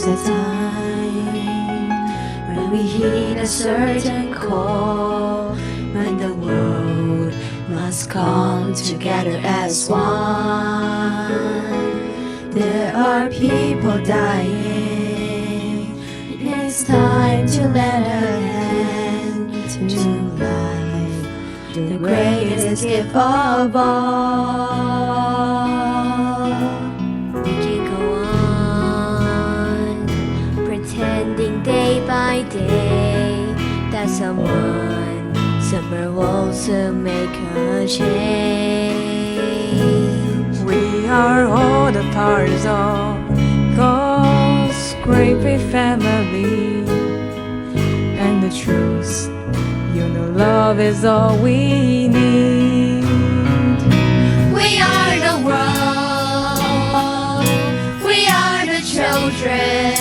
a time when we heed a certain call, when the world must come together as one. There are people dying. It's time to lend a hand to life, the greatest gift of all. We can go on pretending day by day that someone somewhere wants to make a change. We are all the parts of God's great big family, and the truth, you know, love is all we need. We are the world, we are the children,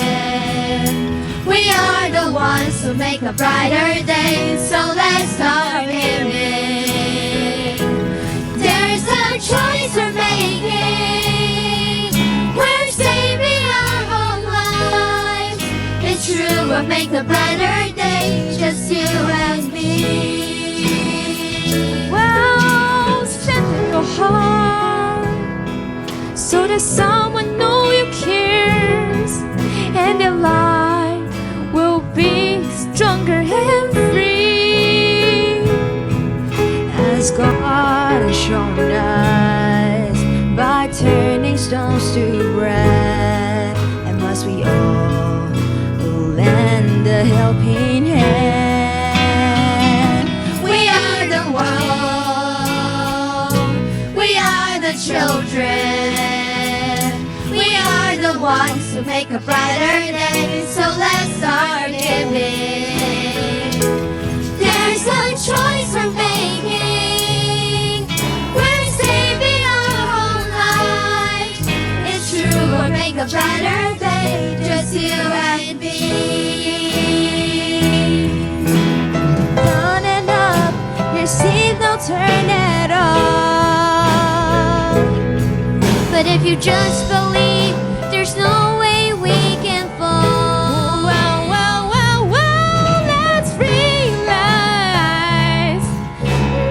we are the ones who make a brighter day, so let's start giving. There's a choice we're making, we're saving our own lives. It's true, we'll make a brighter day, just you and me. Well, strengthen your heart so that someone know you cares, and their life will be stronger and free, as God has shown us by turning stones to bread. And must we all lend a helping hand? We are the world, we are the children, we are the ones who make a brighter day, so let's start giving. There's a choice we're making, we're saving our own lives. It's true, we'll make a brighter day, just you and me. Turn it up, your seat, don't turn it off. But if you just believe, there's no way we can fall. Well, well, well, well, let's realize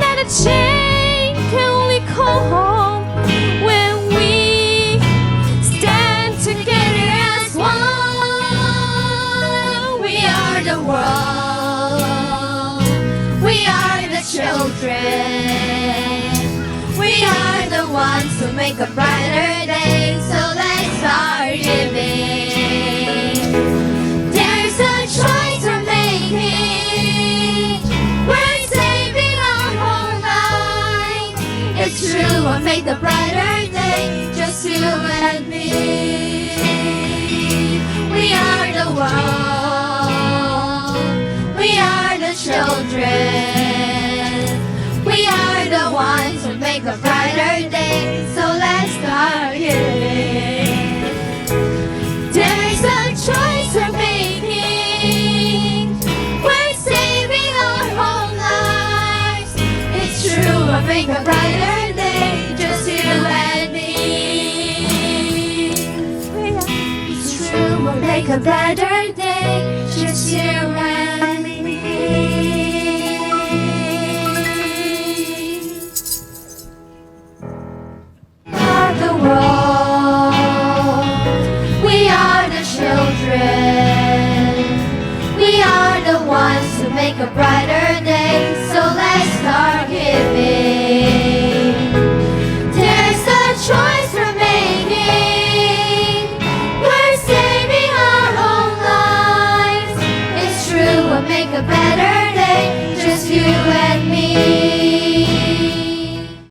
that a chain can only come home when we stand together as one. We are the world, we are the children, we are the ones who make a brighter day, so let's start giving. There's a choice we're making, we're saving our whole life. It's true, we'll make the brighter day, just you and me. We are the world, we are the children, we are the ones who make a brighter day, so let's start giving. There's a choice we're making, we're saving our whole lives. It's true, we'll make a brighter day, just you and me. It's true, we'll make a better day, just you and me. We are the world, we are the children, we are the ones who make a brighter day, so let's start giving.